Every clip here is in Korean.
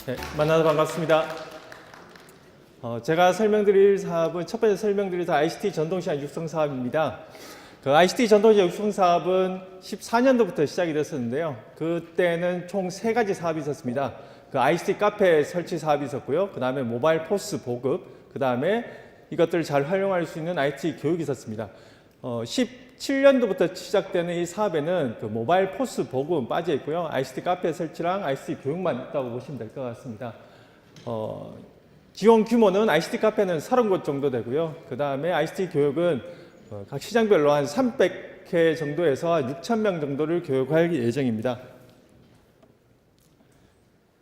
네, 만나서 반갑습니다. 제가 설명드릴 사업은 첫 번째 설명드릴 사업 ICT 전동시장 육성 사업입니다. 그 ICT 전동시장 육성 사업은 14년도부터 시작이 됐었는데요. 그때는 총 3가지 사업이 있었습니다. 그 ICT 카페 설치 사업이 있었고요. 그 다음에 모바일 포스 보급, 그 다음에 이것들을 잘 활용할 수 있는 IT 교육이 있었습니다. 17년도부터 시작되는 이 사업에는 그 모바일 포스 보급은 빠져 있고요. ICT 카페 설치랑 ICT 교육만 있다고 보시면 될 것 같습니다. 지원 규모는 ICT 카페는 30곳 정도 되고요. 그 다음에 ICT 교육은 각 시장별로 한 300회 정도에서 6,000명 정도를 교육할 예정입니다.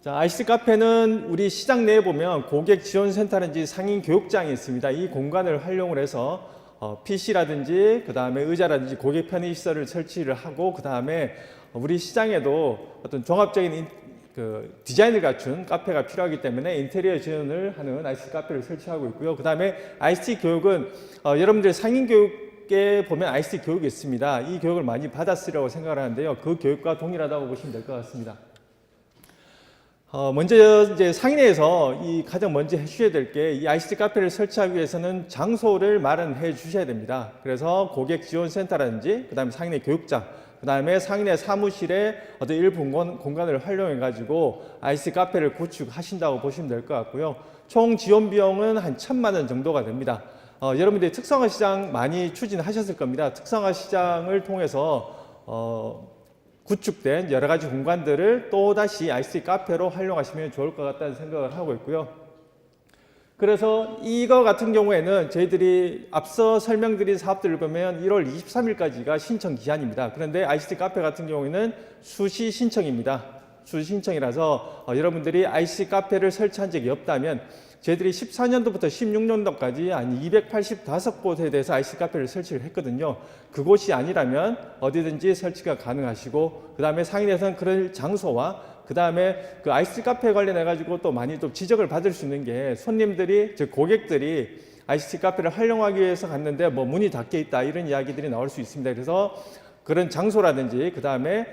자, ICT 카페는 우리 시장 내에 보면 고객 지원센터라든지 상인 교육장이 있습니다. 이 공간을 활용을 해서 PC라든지 그 다음에 의자라든지 고객 편의 시설을 설치를 하고 그 다음에 우리 시장에도 어떤 종합적인 디자인을 갖춘 카페가 필요하기 때문에 인테리어 지원을 하는 ICT 카페를 설치하고 있고요. 그 다음에 ICT 교육은 여러분들 상인 교육에 보면 ICT 교육이 있습니다. 이 교육을 많이 받았으리라고 생각을 하는데요. 그 교육과 동일하다고 보시면 될 것 같습니다. 먼저 이제 상인회에서 가장 먼저 해주셔야 될 게 이 ICT 카페를 설치하기 위해서는 장소를 마련해 주셔야 됩니다. 그래서 고객 지원센터라든지 그 다음에 상인회 교육장, 그 다음에 상인회 사무실의 어떤 일부 공간을 활용해 가지고 ICT 카페를 구축하신다고 보시면 될 것 같고요. 총 지원 비용은 한 1,000만 원 정도가 됩니다. 여러분들이 특성화 시장 많이 추진하셨을 겁니다. 특성화 시장을 통해서 구축된 여러 가지 공간들을 또다시 ICT 카페로 활용하시면 좋을 것 같다는 생각을 하고 있고요. 그래서 이거 같은 경우에는 저희들이 앞서 설명드린 사업들을 보면 1월 23일까지가 신청 기한입니다. 그런데 ICT 카페 같은 경우에는 수시 신청입니다. 수시 신청이라서 여러분들이 ICT 카페를 설치한 적이 없다면 저희들이 14년도부터 16년도까지 한 285곳에 대해서 ICT 카페를 설치를 했거든요. 그곳이 아니라면 어디든지 설치가 가능하시고 그 다음에 상인에서는 그런 장소와 그 다음에 그 ICT 카페 관련해 가지고 또 많이 또 지적을 받을 수 있는 게 손님들이 즉 고객들이 ICT 카페를 활용하기 위해서 갔는데 뭐 문이 닫혀 있다 이런 이야기들이 나올 수 있습니다. 그래서 그런 장소라든지 그 다음에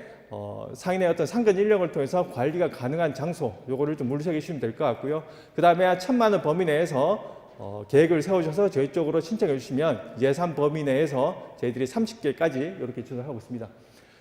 상인의 어떤 상근 인력을 통해서 관리가 가능한 장소 요거를 좀 물색해 주시면 될 것 같고요. 그 다음에 1,000만 원 범위 내에서 계획을 세우셔서 저희 쪽으로 신청해 주시면 예산 범위 내에서 저희들이 30개까지 이렇게 조사하고 있습니다.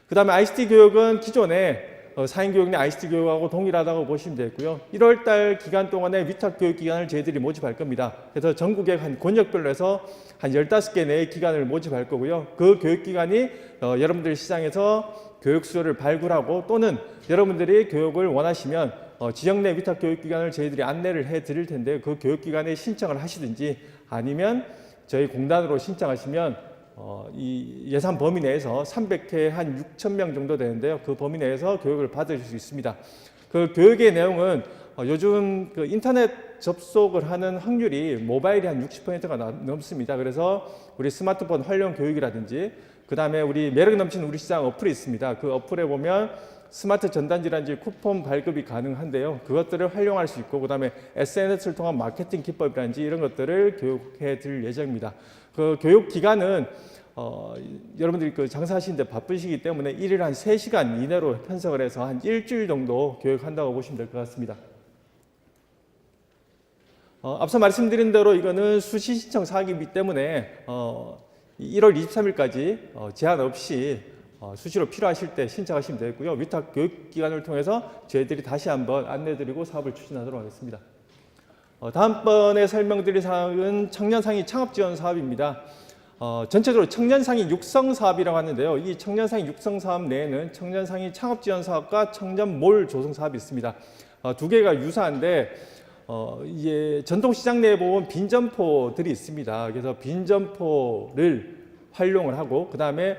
그 다음에 ICT 교육은 기존에 상인 교육 내 ICT 교육하고 동일하다고 보시면 되고요. 1월 달 기간 동안에 위탁 교육 기간을 저희들이 모집할 겁니다. 그래서 전국의 한 권역별로 해서 한 15개 내의 기간을 모집할 거고요. 그 교육 기간이 여러분들 시장에서 교육 수요를 발굴하고 또는 여러분들이 교육을 원하시면 지역 내 위탁 교육 기간을 저희들이 안내를 해 드릴 텐데 그 교육 기간에 신청을 하시든지 아니면 저희 공단으로 신청하시면 이 예산 범위 내에서 300회 한 6,000명 정도 되는데요. 그 범위 내에서 교육을 받으실 수 있습니다. 그 교육의 내용은 요즘 그 인터넷 접속을 하는 확률이 모바일이 한 60%가 넘습니다. 그래서 우리 스마트폰 활용 교육이라든지 그 다음에 우리 매력 넘치는 우리 시장 어플이 있습니다. 그 어플에 보면 스마트 전단지라든지 쿠폰 발급이 가능한데요. 그것들을 활용할 수 있고 그 다음에 SNS를 통한 마케팅 기법이라든지 이런 것들을 교육해 드릴 예정입니다. 그 교육 기간은 여러분들이 그 장사하시는데 바쁘시기 때문에 1일 한 3시간 이내로 편성을 해서 한 일주일 정도 교육한다고 보시면 될 것 같습니다. 앞서 말씀드린 대로 이거는 수시 신청 사기이기 때문에 1월 23일까지 제한 없이 수시로 필요하실 때 신청하시면 되고요. 위탁 교육 기간을 통해서 저희들이 다시 한번 안내드리고 사업을 추진하도록 하겠습니다. 다음번에 설명드릴 사업은 청년상인 창업지원 사업입니다. 전체적으로 청년상인 육성 사업이라고 하는데요. 이 청년상인 육성 사업 내에는 청년상인 창업지원 사업과 청년몰 조성 사업이 있습니다. 두 개가 유사한데 이게 전통시장 내에 보면 빈점포들이 있습니다. 그래서 빈점포를 활용을 하고 그 다음에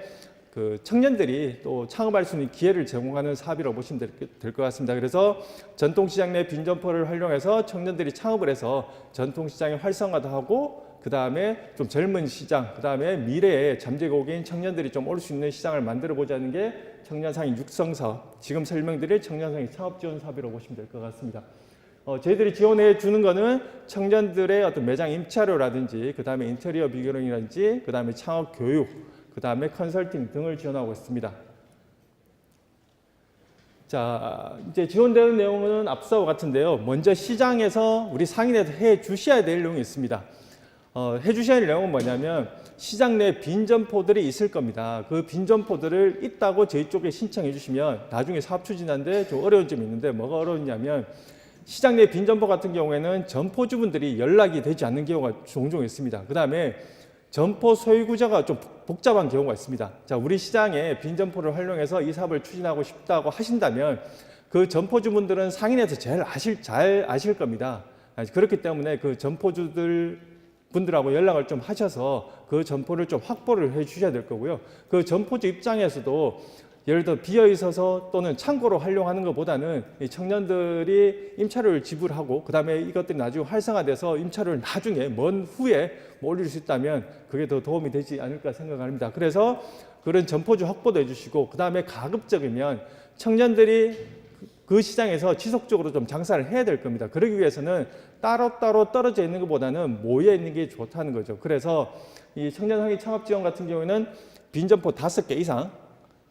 그 청년들이 또 창업할 수 있는 기회를 제공하는 사업이라고 보시면 될 것 같습니다. 그래서 전통시장 내 빈점포를 활용해서 청년들이 창업을 해서 전통시장의 활성화도 하고 그 다음에 좀 젊은 시장, 그 다음에 미래에 잠재고객인 청년들이 좀 올 수 있는 시장을 만들어 보자는 게 청년상인 육성 사업, 지금 설명드릴 청년상인 창업 지원 사업이라고 보시면 될 것 같습니다. 저희들이 지원해 주는 거는 청년들의 어떤 매장 임차료라든지 그 다음에 인테리어 비교령이라든지 그 다음에 창업 교육, 그 다음에 컨설팅 등을 지원하고 있습니다. 자, 이제 지원되는 내용은 앞서와 같은데요. 먼저 시장에서 우리 상인에서 해 주셔야 될 내용이 있습니다. 해 주셔야 할 내용은 뭐냐면 시장 내 빈 점포들이 있을 겁니다. 그 빈 점포들을 있다고 저희 쪽에 신청해 주시면 나중에 사업 추진하는데 좀 어려운 점이 있는데 뭐가 어려웠냐면 시장 내 빈 점포 같은 경우에는 점포주분들이 연락이 되지 않는 경우가 종종 있습니다. 그 다음에 점포 소유구조가 좀 복잡한 경우가 있습니다. 자, 우리 시장에 빈 점포를 활용해서 이 사업을 추진하고 싶다고 하신다면 그 점포주분들은 상인에서 제일 잘 아실 겁니다. 그렇기 때문에 그 분들하고 연락을 좀 하셔서 그 점포를 좀 확보를 해 주셔야 될 거고요. 그 점포주 입장에서도 예를 들어 비어 있어서 또는 창고로 활용하는 것보다는 이 청년들이 임차료를 지불하고 그다음에 이것들이 나중에 활성화돼서 임차료를 나중에 먼 후에 올릴 수 있다면 그게 더 도움이 되지 않을까 생각합니다. 그래서 그런 점포주 확보도 해주시고 그다음에 가급적이면 청년들이 그 시장에서 지속적으로 좀 장사를 해야 될 겁니다. 그러기 위해서는 따로따로 떨어져 있는 것보다는 모여 있는 게 좋다는 거죠. 그래서 이 청년상인 창업지원 같은 경우에는 빈점포 5개 이상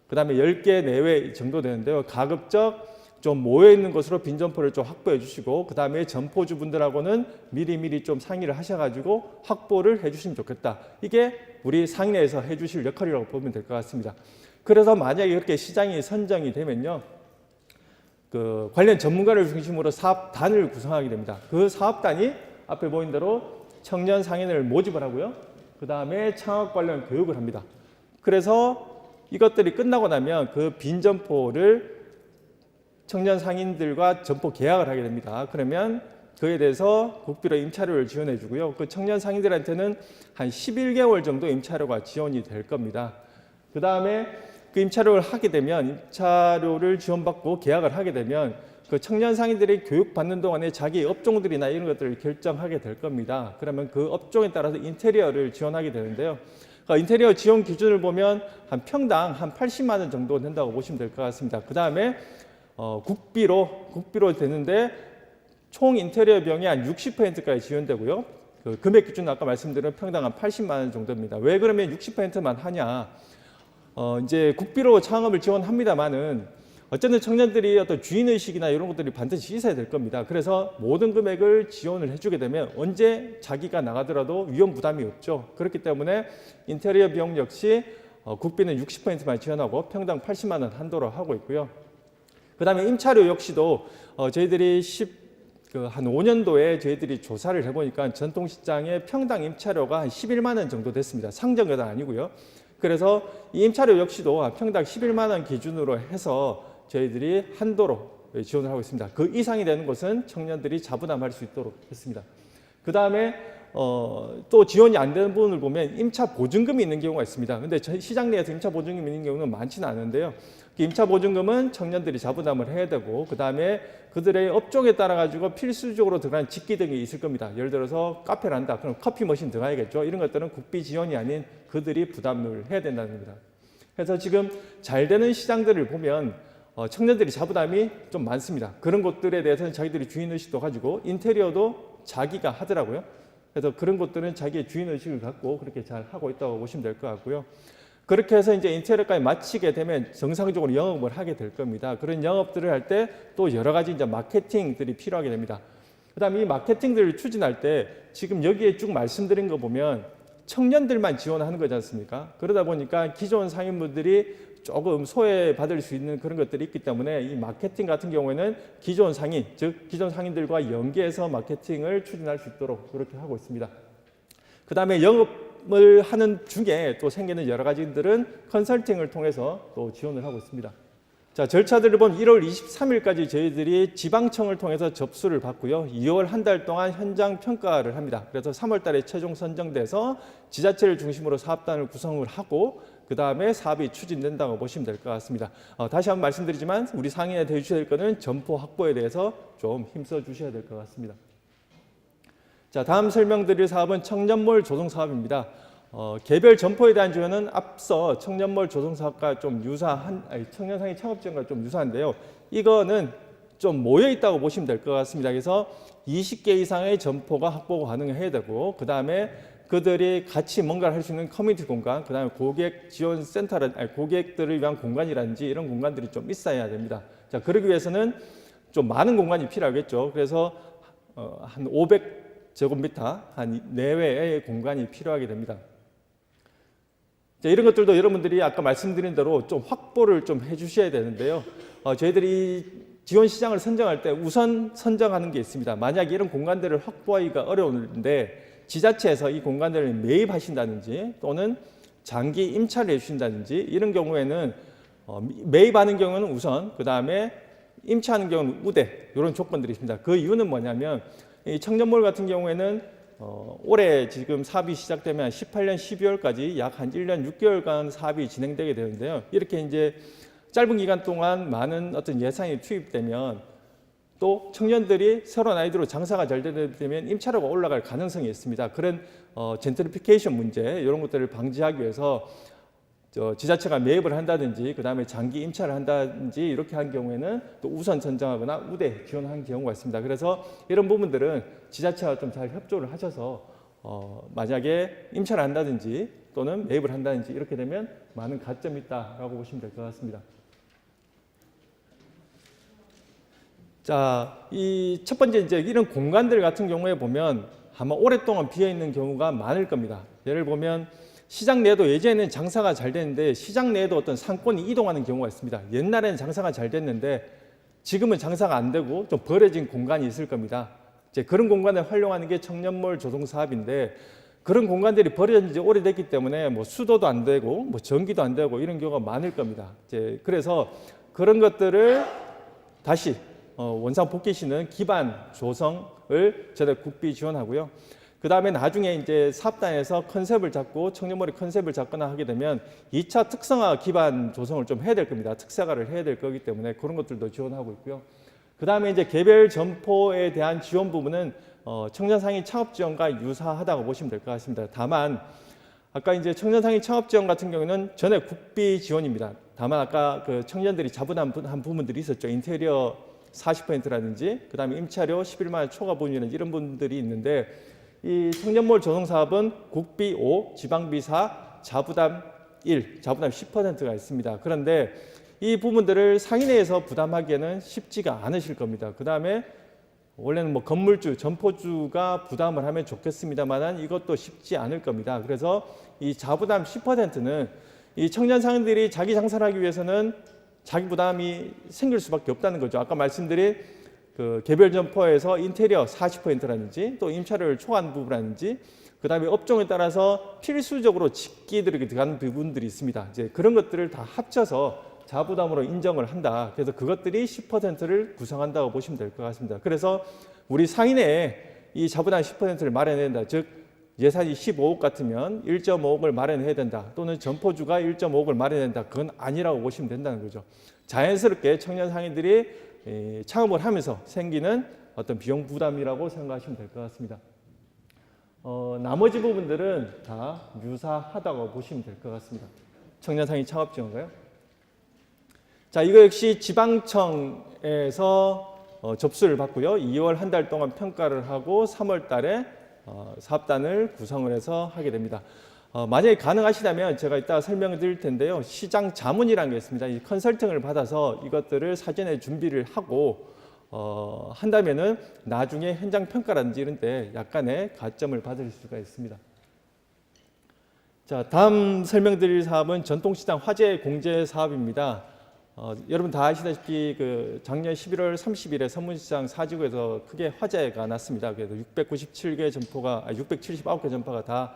그 다음에 10개 내외 정도 되는데요. 가급적 좀 모여있는 것으로 빈점포를 좀 확보해 주시고 그 다음에 점포주분들하고는 미리미리 좀 상의를 하셔가지고 확보를 해 주시면 좋겠다. 이게 우리 상인회에서 해 주실 역할이라고 보면 될 것 같습니다. 그래서 만약에 이렇게 시장이 선정이 되면요. 그 관련 전문가를 중심으로 사업단을 구성하게 됩니다. 그 사업단이 앞에 보인 대로 청년 상인을 모집을 하고요. 그 다음에 창업 관련 교육을 합니다. 그래서 이것들이 끝나고 나면 그 빈 점포를 청년 상인들과 점포 계약을 하게 됩니다. 그러면 그에 대해서 국비로 임차료를 지원해 주고요. 그 청년 상인들한테는 한 11개월 정도 임차료가 지원이 될 겁니다. 그 다음에 그 임차료를 하게 되면 임차료를 지원받고 계약을 하게 되면 그 청년 상인들이 교육받는 동안에 자기 업종들이나 이런 것들을 결정하게 될 겁니다. 그러면 그 업종에 따라서 인테리어를 지원하게 되는데요. 인테리어 지원 기준을 보면 한 평당 한 80만 원 정도 된다고 보시면 될 것 같습니다. 그 다음에 국비로 되는데 총 인테리어 비용이 한 60%까지 지원되고요. 그 금액 기준은 아까 말씀드린 평당 한 80만 원 정도입니다. 왜 그러면 60%만 하냐? 이제 국비로 창업을 지원합니다만은 어쨌든 청년들이 어떤 주인의식이나 이런 것들이 반드시 있어야 될 겁니다. 그래서 모든 금액을 지원을 해주게 되면 언제 자기가 나가더라도 위험 부담이 없죠. 그렇기 때문에 인테리어 비용 역시 국비는 60%만 지원하고 평당 80만 원 한도로 하고 있고요. 그 다음에 임차료 역시도 저희들이 한 5년도에 저희들이 조사를 해보니까 전통시장의 평당 임차료가 한 11만 원 정도 됐습니다. 상정은 아니고요. 그래서 이 임차료 역시도 평당 11만 원 기준으로 해서 저희들이 한도로 지원을 하고 있습니다. 그 이상이 되는 것은 청년들이 자부담할 수 있도록 했습니다. 그 다음에 또 지원이 안 되는 부분을 보면 임차 보증금이 있는 경우가 있습니다. 근데 시장 내에서 임차 보증금이 있는 경우는 많지는 않은데요. 임차 보증금은 청년들이 자부담을 해야 되고 그 다음에 그들의 업종에 따라 가지고 필수적으로 들어가는 직기 등이 있을 겁니다. 예를 들어서 카페를 한다. 그럼 커피 머신 들어가야겠죠. 이런 것들은 국비 지원이 아닌 그들이 부담을 해야 된다는 겁니다. 그래서 지금 잘 되는 시장들을 보면 청년들이 자부담이 좀 많습니다. 그런 것들에 대해서는 자기들이 주인의식도 가지고 인테리어도 자기가 하더라고요. 그래서 그런 것들은 자기의 주인의식을 갖고 그렇게 잘 하고 있다고 보시면 될 것 같고요. 그렇게 해서 이제 인테리어까지 마치게 되면 정상적으로 영업을 하게 될 겁니다. 그런 영업들을 할 때 또 여러 가지 이제 마케팅들이 필요하게 됩니다. 그다음에 이 마케팅들을 추진할 때 지금 여기에 쭉 말씀드린 거 보면 청년들만 지원하는 거지 않습니까? 그러다 보니까 기존 상인분들이 조금 소외받을 수 있는 그런 것들이 있기 때문에 이 마케팅 같은 경우에는 기존 상인, 즉 기존 상인들과 연계해서 마케팅을 추진할 수 있도록 그렇게 하고 있습니다. 그 다음에 영업을 하는 중에 또 생기는 여러 가지들은 컨설팅을 통해서 또 지원을 하고 있습니다. 자, 절차들을 보면 1월 23일까지 저희들이 지방청을 통해서 접수를 받고요. 2월 한 달 동안 현장 평가를 합니다. 그래서 3월 달에 최종 선정돼서 지자체를 중심으로 사업단을 구성을 하고 그 다음에 사업이 추진된다고 보시면 될 것 같습니다. 다시 한번 말씀드리지만 우리 상인에 대해 주셔야 될 것은 점포 확보에 대해서 좀 힘써 주셔야 될 것 같습니다. 자, 다음 설명드릴 사업은 청년몰 조성 사업입니다. 개별 점포에 대한 지원은 앞서 청년몰 조성 사업과 좀 청년상인 창업지원과 좀 유사한데요. 이거는 좀 모여 있다고 보시면 될 것 같습니다. 그래서 20개 이상의 점포가 확보가 가능해야 되고 그 다음에 그들이 같이 뭔가를 할 수 있는 커뮤니티 공간, 그 다음에 고객 지원 센터를, 고객들을 위한 공간이라든지 이런 공간들이 좀 있어야 됩니다. 자, 그러기 위해서는 좀 많은 공간이 필요하겠죠. 그래서 한 500제곱미터 한 내외의 공간이 필요하게 됩니다. 자, 이런 것들도 여러분들이 아까 말씀드린 대로 좀 확보를 좀 해주셔야 되는데요. 저희들이 지원 시장을 선정할 때 우선 선정하는 게 있습니다. 만약에 이런 공간들을 확보하기가 어려운데 지자체에서 이 공간들을 매입하신다든지 또는 장기 임차를 해주신다든지 이런 경우에는 매입하는 경우는 우선, 그 다음에 임차하는 경우는 우대, 이런 조건들이 있습니다. 그 이유는 뭐냐면 이 청년몰 같은 경우에는 올해 지금 사업이 시작되면 18년 12월까지 약 한 1년 6개월간 사업이 진행되게 되는데요. 이렇게 이제 짧은 기간 동안 많은 어떤 예산이 투입되면 또 청년들이 새로운 아이디어로 장사가 잘 되면 임차료가 올라갈 가능성이 있습니다. 그런 젠트리피케이션 문제 이런 것들을 방지하기 위해서 지자체가 매입을 한다든지 그 다음에 장기 임차를 한다든지 이렇게 한 경우에는 또 우선 선정하거나 우대 지원하는 경우가 있습니다. 그래서 이런 부분들은 지자체와 좀 잘 협조를 하셔서 만약에 임차를 한다든지 또는 매입을 한다든지 이렇게 되면 많은 가점이 있다라고 보시면 될 것 같습니다. 자, 이 첫 번째 이제 이런 공간들 같은 경우에 보면 아마 오랫동안 비어 있는 경우가 많을 겁니다. 예를 보면 시장 내에도 예전에는 장사가 잘 됐는데 시장 내에도 어떤 상권이 이동하는 경우가 있습니다. 옛날에는 장사가 잘 됐는데 지금은 장사가 안 되고 좀 버려진 공간이 있을 겁니다. 이제 그런 공간을 활용하는 게 청년몰 조성 사업인데 그런 공간들이 버려진 지 오래됐기 때문에 뭐 수도도 안 되고 뭐 전기도 안 되고 이런 경우가 많을 겁니다. 이제 그래서 그런 것들을 다시 원상 복귀시는 기반 조성을 저희가 국비 지원하고요. 그 다음에 나중에 이제 사업단에서 컨셉을 잡고 청년몰이 컨셉을 잡거나 하게 되면 2차 특성화 기반 조성을 좀 해야 될 겁니다. 특색화를 해야 될 거기 때문에 그런 것들도 지원하고 있고요. 그 다음에 이제 개별 점포에 대한 지원 부분은 청년상인 창업 지원과 유사하다고 보시면 될 것 같습니다. 다만 아까 이제 청년상인 창업 지원 같은 경우는 전액 국비 지원입니다. 다만 아까 그 청년들이 자부담한 부분들이 있었죠. 인테리어 40%라든지 그 다음에 임차료 11만 원 초과 보유라든지 이런 분들이 있는데 이 청년몰 조성 사업은 국비 5, 지방비 4, 자부담 1, 자부담 10%가 있습니다. 그런데 이 부분들을 상인회에서 부담하기에는 쉽지가 않으실 겁니다. 그 다음에 원래는 뭐 건물주, 점포주가 부담을 하면 좋겠습니다만 이것도 쉽지 않을 겁니다. 그래서 이 자부담 10%는 이 청년 상인들이 자기 장사를 하기 위해서는 자기 부담이 생길 수밖에 없다는 거죠. 아까 말씀드린 그 개별 점포에서 인테리어 40%라든지 또 임차료를 초과한 부분이라든지 그 다음에 업종에 따라서 필수적으로 직기들이 들어가는 부분들이 있습니다. 이제 그런 것들을 다 합쳐서 자부담으로 인정을 한다. 그래서 그것들이 10%를 구성한다고 보시면 될 것 같습니다. 그래서 우리 상인회에 이 자부담 10%를 마련해야 된다. 즉 예산이 15억 같으면 1.5억을 마련해야 된다. 또는 점포주가 1.5억을 마련해야 된다. 그건 아니라고 보시면 된다는 거죠. 자연스럽게 청년 상인들이 창업을 하면서 생기는 어떤 비용 부담이라고 생각하시면 될 것 같습니다. 나머지 부분들은 다 유사하다고 보시면 될 것 같습니다. 청년 상인 창업 지원가요? 자, 이거 역시 지방청에서 접수를 받고요. 2월 한 달 동안 평가를 하고 3월 달에 사업단을 구성을 해서 하게 됩니다. 만약에 가능하시다면 제가 이따 설명을 드릴 텐데요. 시장 자문이라는 게 있습니다. 이 컨설팅을 받아서 이것들을 사전에 준비를 하고 한다면은 나중에 현장 평가라든지 이런 때 약간의 가점을 받을 수가 있습니다. 자, 다음 설명드릴 사업은 전통시장 화재 공제 사업입니다. 여러분 다 아시다시피 그 작년 11월 30일에 선문시장 사지구에서 크게 화재가 났습니다. 그래서 697개 점포가 679개 점포가 다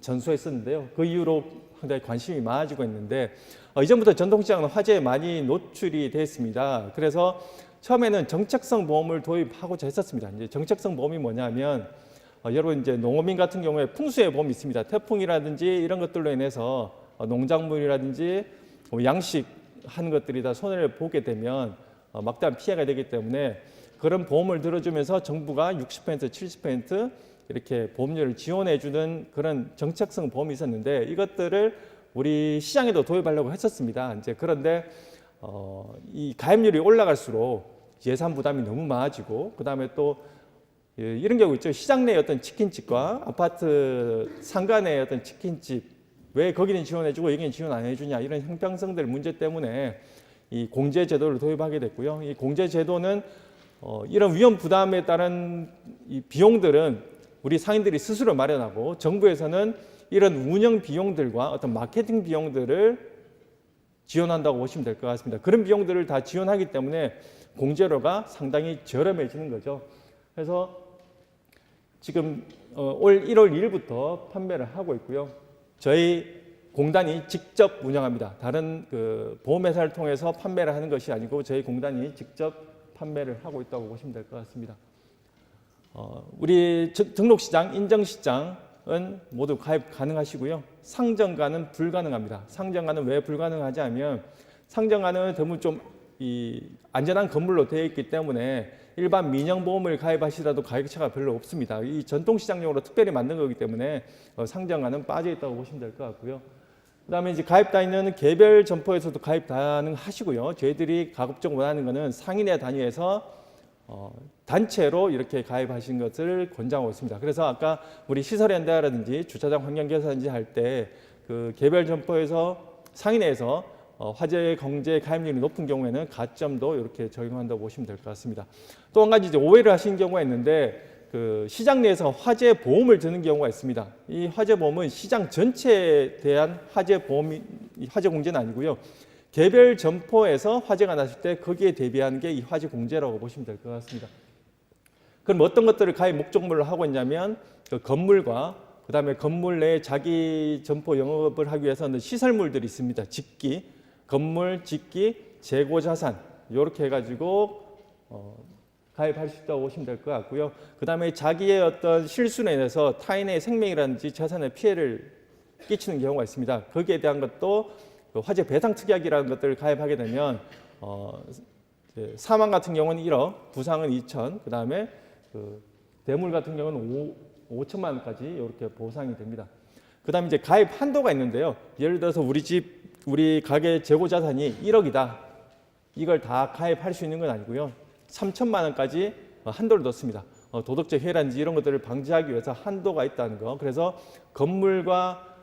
전수했었는데요. 그 이후로 상당히 관심이 많아지고 있는데 이전부터 전통시장은 화재에 많이 노출이 됐습니다. 그래서 처음에는 정책성 보험을 도입하고자 했었습니다. 이제 정책성 보험이 뭐냐면 여러분 이제 농어민 같은 경우에 풍수의 보험이 있습니다. 태풍이라든지 이런 것들로 인해서 농작물이라든지 양식하는 것들이 다 손해를 보게 되면 막대한 피해가 되기 때문에 그런 보험을 들어주면서 정부가 60%, 70% 이렇게 보험료를 지원해주는 그런 정책성 보험이 있었는데 이것들을 우리 시장에도 도입하려고 했었습니다. 이제 그런데 이 가입률이 올라갈수록 예산 부담이 너무 많아지고 그 다음에 또 예, 이런 경우 있죠. 시장 내 어떤 치킨집과 아파트 상가의 어떤 치킨집 왜 거기는 지원해주고 여기는 지원 안 해주냐 이런 형평성들 문제 때문에 이 공제 제도를 도입하게 됐고요. 이 공제 제도는 이런 위험 부담에 따른 이 비용들은 우리 상인들이 스스로 마련하고 정부에서는 이런 운영 비용들과 어떤 마케팅 비용들을 지원한다고 보시면 될 것 같습니다. 그런 비용들을 다 지원하기 때문에 공제료가 상당히 저렴해지는 거죠. 그래서 지금 올 1월 2일부터 판매를 하고 있고요. 저희 공단이 직접 운영합니다. 다른 그 보험회사를 통해서 판매를 하는 것이 아니고 저희 공단이 직접 판매를 하고 있다고 보시면 될 것 같습니다. 우리 등록시장, 인정시장은 모두 가입 가능하시고요. 상정가는 불가능합니다. 상정가는 왜 불가능하지 하면 상정가는 너무 좀 안전한 건물로 되어 있기 때문에 일반 민영보험을 가입하시더라도 가격차가 별로 없습니다. 이 전통시장용으로 특별히 만든 거기 때문에 상정가는 빠져 있다고 보시면 될 것 같고요. 그다음에 이제 가입 단위는 개별 점포에서도 가입 가능하시고요. 저희들이 가급적 원하는 것은 상인회 단위에서 단체로 이렇게 가입하신 것을 권장하고 있습니다. 그래서 아까 우리 시설현대라든지 주차장 환경개선지 할 때 그 개별 점포에서 상인회에서 화재 공제 가입률이 높은 경우에는 가점도 이렇게 적용한다고 보시면 될 것 같습니다. 또 한 가지 이제 오해를 하신 경우가 있는데 그 시장 내에서 화재 보험을 드는 경우가 있습니다. 이 화재 보험은 시장 전체에 대한 화재 공제는 아니고요. 개별 점포에서 화재가 났을 때 거기에 대비하는 게 이 화재 공제라고 보시면 될 것 같습니다. 그럼 어떤 것들을 가입 목적물로 하고 있냐면 그 건물과 그다음에 건물 내에 자기 점포 영업을 하기 위해서는 시설물들이 있습니다. 집기, 건물, 집기, 재고 자산 이렇게 해가지고 가입할 수 있다고 보시면 될 것 같고요. 그다음에 자기의 어떤 실수로 인해서 타인의 생명이라든지 재산에 피해를 끼치는 경우가 있습니다. 거기에 대한 것도 화재 배상 특약이라는 것들을 가입하게 되면 사망 같은 경우는 1억, 부상은 2천, 그다음에 그 대물 같은 경우는 5천만 원까지 이렇게 보상이 됩니다. 그다음에 이제 가입 한도가 있는데요. 예를 들어서 우리 가게 재고 자산이 1억이다. 이걸 다 가입할 수 있는 건 아니고요. 3천만 원까지 한도를 뒀습니다. 도덕적 해라든지 이런 것들을 방지하기 위해서 한도가 있다는 거. 그래서 건물과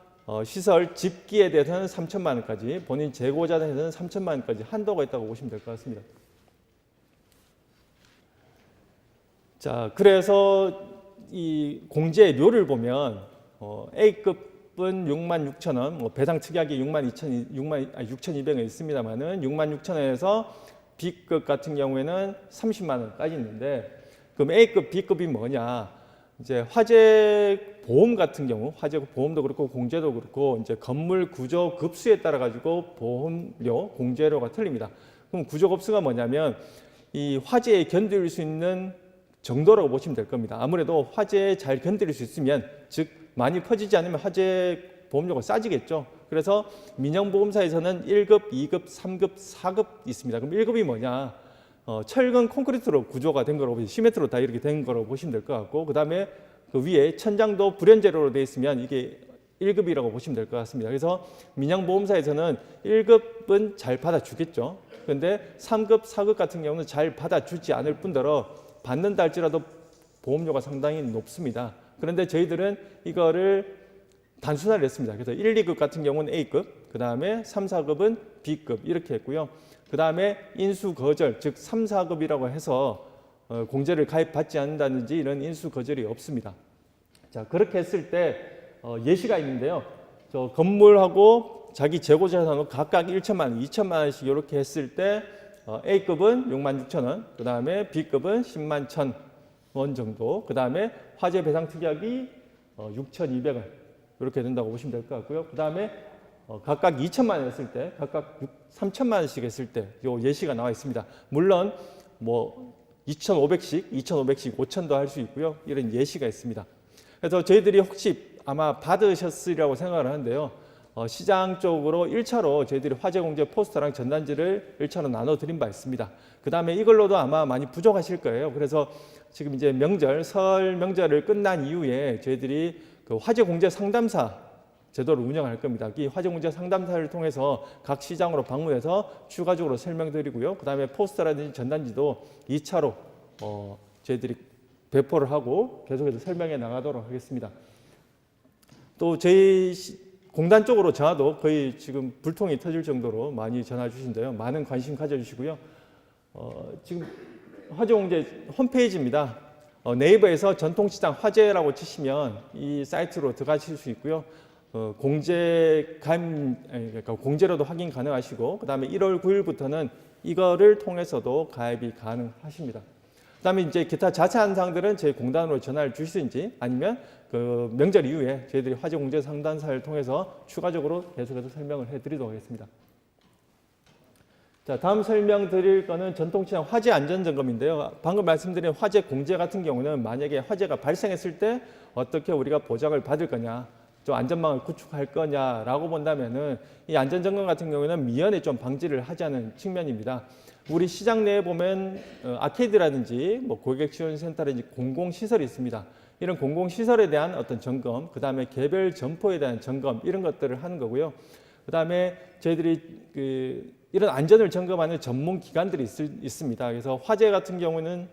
시설, 집기에 대해서는 3천만 원까지, 본인 재고 자산에 대해서는 3천만 원까지 한도가 있다고 보시면 될 것 같습니다. 자, 그래서 이 공제료를 보면 A급은 66,000원, 배당 특약이 6,200원 있습니다만은 66,000원에서 B급 같은 경우에는 30만 원까지 있는데, 그럼 A급, B급이 뭐냐? 이제 화재 보험 같은 경우, 화재 보험도 그렇고 공제도 그렇고 이제 건물 구조 급수에 따라 가지고 보험료, 공제료가 틀립니다. 그럼 구조 급수가 뭐냐면 이 화재에 견딜 수 있는 정도라고 보시면 될 겁니다. 아무래도 화재에 잘 견딜 수 있으면, 즉 많이 퍼지지 않으면 화재 보험료가 싸지겠죠. 그래서 민영보험사에서는 1급, 2급, 3급, 4급 있습니다. 그럼 1급이 뭐냐? 철근 콘크리트로 구조가 된 거라고, 시멘트로 다 이렇게 된 거라고 보시면 될 것 같고, 그 다음에 그 위에 천장도 불연재료로 되어 있으면 이게 1급이라고 보시면 될 것 같습니다. 그래서 민영보험사에서는 1급은 잘 받아주겠죠. 그런데 3급, 4급 같은 경우는 잘 받아주지 않을 뿐더러 받는다 할지라도 보험료가 상당히 높습니다. 그런데 저희들은 이거를 단순화를 했습니다. 그래서 1, 2급 같은 경우는 A급, 그 다음에 3, 4급은 B급 이렇게 했고요. 그 다음에 인수거절, 즉 3, 4급이라고 해서 공제를 가입받지 않는다든지 이런 인수거절이 없습니다. 자, 그렇게 했을 때 예시가 있는데요. 저 건물하고 자기 재고자산으로 각각 1천만 원, 2천만 원씩 이렇게 했을 때 A급은 66,000원, 그 다음에 B급은 10만 1,000원 정도, 그 다음에 화재 배상 특약이 6,200원 이렇게 된다고 보시면 될 것 같고요. 그 다음에 각각 2천만 원 했을 때, 각각 3천만 원씩 했을 때 요 예시가 나와 있습니다. 물론 뭐 2,500씩, 2,500씩, 5,000도 할 수 있고요. 이런 예시가 있습니다. 그래서 저희들이 혹시 아마 받으셨으리라고 생각을 하는데요. 시장 쪽으로 1차로 저희들이 화재 공제 포스터랑 전단지를 1차로 나눠드린 바 있습니다. 그 다음에 이걸로도 아마 많이 부족하실 거예요. 그래서 지금 이제 명절, 설 명절을 끝난 이후에 저희들이 그 화재 공제 상담사 제도를 운영할 겁니다. 이 화재 공제 상담사를 통해서 각 시장으로 방문해서 추가적으로 설명드리고요. 그 다음에 포스터라든지 전단지도 2차로 저희들이 배포를 하고 계속해서 설명해 나가도록 하겠습니다. 또 저희 공단 쪽으로 전화도 거의 지금 불통이 터질 정도로 많이 전화 주신데요. 많은 관심 가져주시고요. 지금 화재공제 홈페이지입니다. 네이버에서 전통시장 화재라고 치시면 이 사이트로 들어가실 수 있고요. 그러니까 공제로도 확인 가능하시고, 그 다음에 1월 9일부터는 이거를 통해서도 가입이 가능하십니다. 그 다음에 이제 기타 자세한 사항들은 저희 공단으로 전화를 주시든지 아니면 그 명절 이후에 저희들이 화재 공제 상담사를 통해서 추가적으로 계속해서 설명을 해드리도록 하겠습니다. 자, 다음 설명드릴 거는 전통시장 화재 안전점검인데요. 방금 말씀드린 화재 공제 같은 경우는 만약에 화재가 발생했을 때 어떻게 우리가 보장을 받을 거냐, 좀 안전망을 구축할 거냐라고 본다면은 이 안전점검 같은 경우는 미연에 좀 방지를 하자는 측면입니다. 우리 시장 내에 보면 아케이드라든지 뭐 고객지원센터라든지 공공시설이 있습니다. 이런 공공시설에 대한 어떤 점검, 그 다음에 개별 점포에 대한 점검, 이런 것들을 하는 거고요. 그 다음에 저희들이 이런 안전을 점검하는 전문 기관들이 있습니다. 그래서 화재 같은 경우는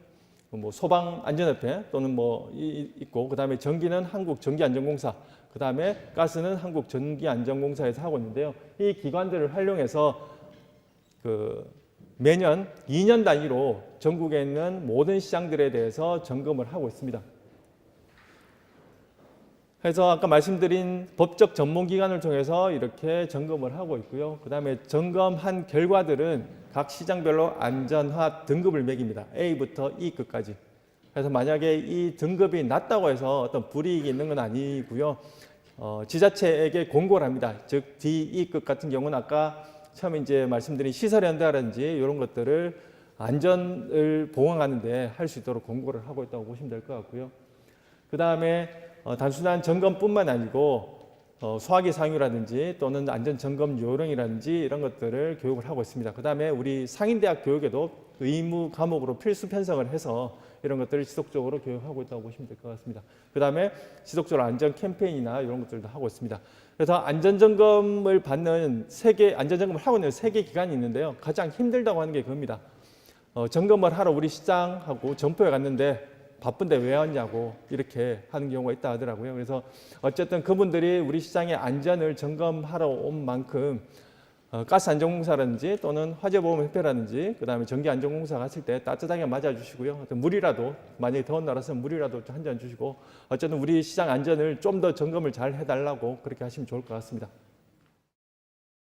뭐 소방안전협회 또는 뭐 있고, 그 다음에 전기는 한국전기안전공사, 그 다음에 가스는 한국전기안전공사에서 하고 있는데요. 이 기관들을 활용해서 매년 2년 단위로 전국에 있는 모든 시장들에 대해서 점검을 하고 있습니다. 그래서 아까 말씀드린 법적 전문기관을 통해서 이렇게 점검을 하고 있고요. 그 다음에 점검한 결과들은 각 시장별로 안전화 등급을 매깁니다. A부터 E급까지. 그래서 만약에 이 등급이 낮다고 해서 어떤 불이익이 있는 건 아니고요. 지자체에게 공고를 합니다. 즉 D, E급 같은 경우는 아까 처음에 이제 말씀드린 시설현대라든지 이런 것들을 안전을 보강하는데 할 수 있도록 공고를 하고 있다고 보시면 될 것 같고요. 그 다음에 단순한 점검뿐만 아니고 소화기 상유라든지 또는 안전점검 요령이라든지 이런 것들을 교육을 하고 있습니다. 그 다음에 우리 상인대학 교육에도 의무 과목으로 필수 편성을 해서 이런 것들을 지속적으로 교육하고 있다고 보시면 될 것 같습니다. 그 다음에 지속적으로 안전 캠페인이나 이런 것들도 하고 있습니다. 그래서 안전점검을 받는 안전점검을 하고 있는 3개 기관이 있는데요. 가장 힘들다고 하는 게 그겁니다. 점검을 하러 우리 시장하고 점포에 갔는데 바쁜데 왜 왔냐고 이렇게 하는 경우가 있다 하더라고요. 그래서 어쨌든 그분들이 우리 시장의 안전을 점검하러 온 만큼 가스안전공사라든지 또는 화재보험협회라든지 그 다음에 전기안전공사 갔을 때 따뜻하게 맞아주시고요. 어떤 물이라도 만약에 더운 나라서 물이라도 한 잔 주시고 어쨌든 우리 시장 안전을 좀 더 점검을 잘 해달라고 그렇게 하시면 좋을 것 같습니다.